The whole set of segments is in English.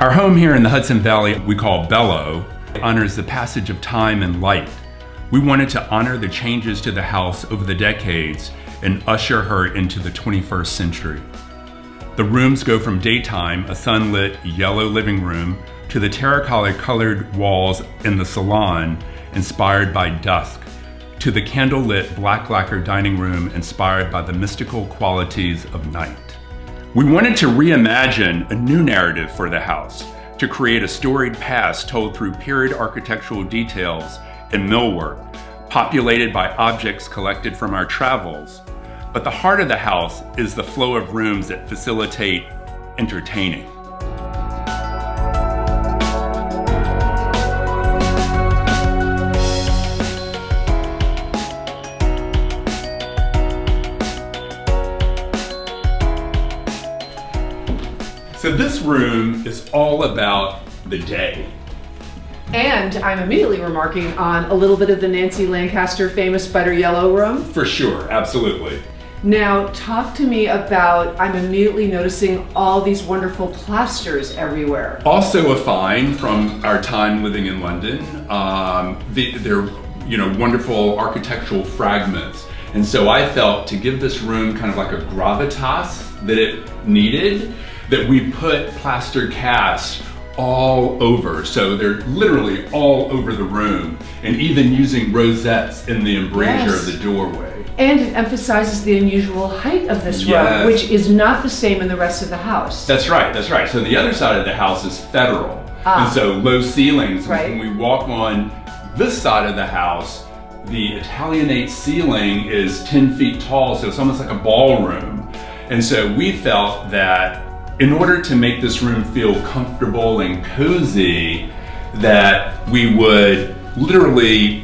Our home here in the Hudson Valley, we call Bellow, honors the passage of time and light. We wanted to honor the changes to the house over the decades and usher her into the 21st century. The rooms go from daytime, a sunlit yellow living room, to the terracotta colored walls in the salon, inspired by dusk, to the candlelit black lacquer dining room inspired by the mystical qualities of night. We wanted to reimagine a new narrative for the house, to create a storied past told through period architectural details and millwork, populated by objects collected from our travels. But the heart of the house is the flow of rooms that facilitate entertaining. So this room is all about the day. And I'm immediately remarking on a little bit of the Nancy Lancaster famous Spider Yellow room. For sure, absolutely. Now, talk to me about, I'm immediately noticing all these wonderful plasters everywhere. Also a find from our time living in London. They're wonderful architectural fragments. And so I felt to give this room kind of like a gravitas that it needed, that we put plaster casts all over. So they're literally all over the room, and even using rosettes in the embrasure of the doorway. And it emphasizes the unusual height of this room, which is not the same in the rest of the house. That's right, that's right. So the other side of the house is federal. And so low ceilings. Right. When we walk on this side of the house, the Italianate ceiling is 10 feet tall, so it's almost like a ballroom. And so we felt that in order to make this room feel comfortable and cozy, that we would literally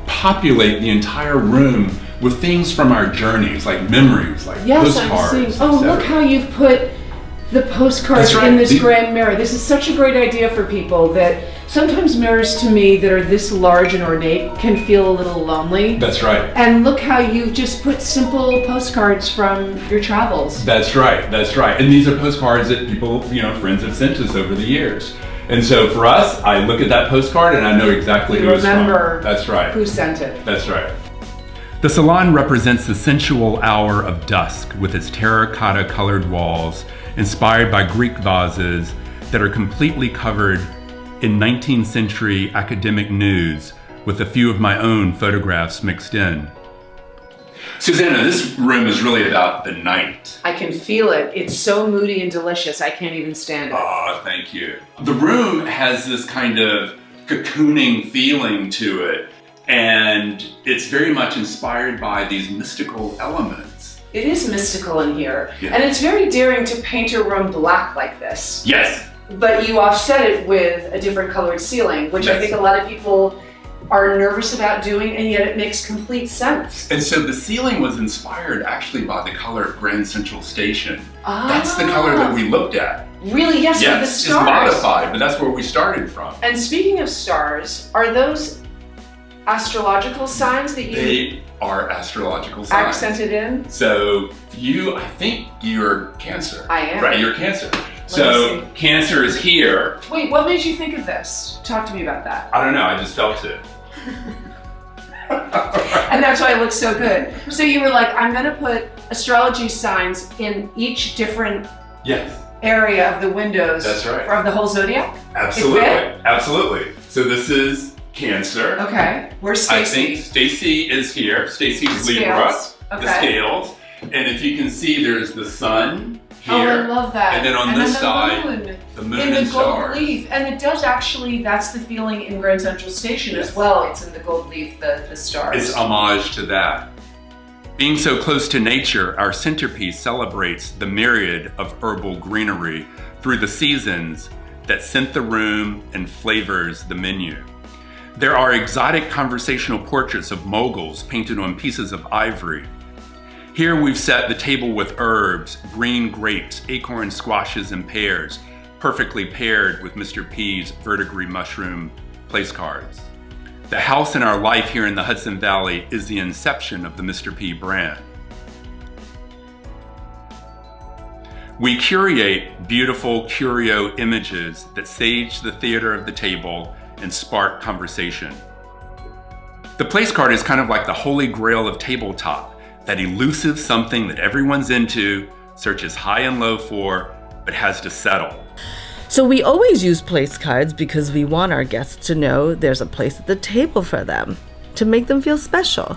populate the entire room with things from our journeys, like memories, like postcards. I'm seeing. Oh, look how you've put the postcards in this grand mirror. This is such a great idea for people that sometimes mirrors to me that are this large and ornate can feel a little lonely. That's right. And look how you've just put simple postcards from your travels. That's right, that's right. And these are postcards that people, friends have sent us over the years. And so for us, I look at that postcard and I know exactly who it's from. Remember That's right. who sent it. That's right. The salon represents the sensual hour of dusk with its terracotta colored walls, inspired by Greek vases that are completely covered in 19th century academic nudes with a few of my own photographs mixed in. Susanna, this room is really about the night. I can feel it. It's so moody and delicious, I can't even stand it. Oh, thank you. The room has this kind of cocooning feeling to it, and it's very much inspired by these mystical elements. It is mystical in here, and it's very daring to paint a room black like this. Yes. But you offset it with a different colored ceiling, which I think a lot of people are nervous about doing, and yet it makes complete sense. And so the ceiling was inspired actually by the color of Grand Central Station. That's the color that we looked at. Really? Yes, with the stars. It's modified, but that's where we started from. And speaking of stars, are those astrological signs that you... They are astrological signs. Accented in? So I think you're Cancer. I am. Right, you're Cancer. So Cancer is here. Wait, what made you think of this? Talk to me about that. I don't know, I just felt it. And that's why it looks so good. So you were like, I'm gonna put astrology signs in each different area of the windows. That's right. Of the whole zodiac? Absolutely, absolutely. So this is Cancer. Okay, where's Stacy? I think Stacy is here. Stacy's Libra, the scales. And if you can see, there's the sun here. Oh, I love that. And then on this side, the moon and stars. Gold leaf. And it does actually, that's the feeling in Grand Central Station as well. It's in the gold leaf, the stars. It's homage to that. Being so close to nature, our centerpiece celebrates the myriad of herbal greenery through the seasons that scent the room and flavors the menu. There are exotic conversational portraits of moguls painted on pieces of ivory. Here we've set the table with herbs, green grapes, acorn squashes, and pears, perfectly paired with Mr. P's verdigris mushroom place cards. The house in our life here in the Hudson Valley is the inception of the Mr. P brand. We curate beautiful curio images that stage the theater of the table and spark conversation. The place card is kind of like the holy grail of tabletop, that elusive something that everyone's into, searches high and low for, but has to settle. So we always use place cards because we want our guests to know there's a place at the table for them, to make them feel special.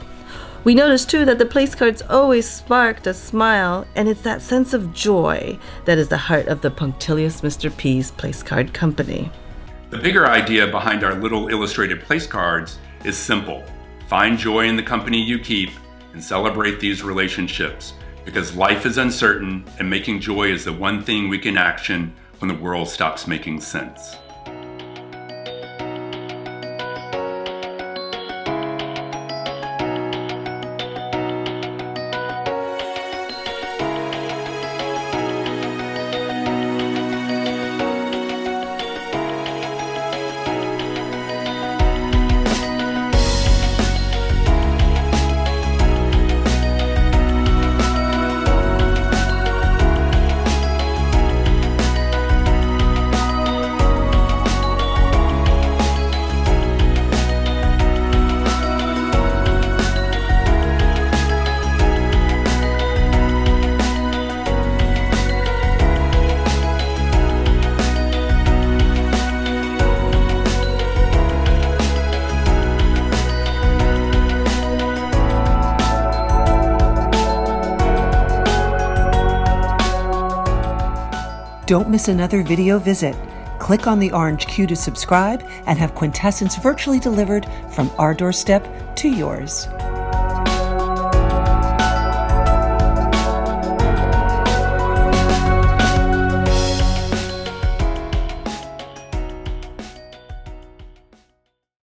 We noticed too that the place cards always sparked a smile, and it's that sense of joy that is the heart of the Punctilious Mr. P's Place Card Company. The bigger idea behind our little illustrated place cards is simple. Find joy in the company you keep and celebrate these relationships, because life is uncertain and making joy is the one thing we can action when the world stops making sense. Don't miss another video visit. Click on the orange Q to subscribe and have Quintessence virtually delivered from our doorstep to yours.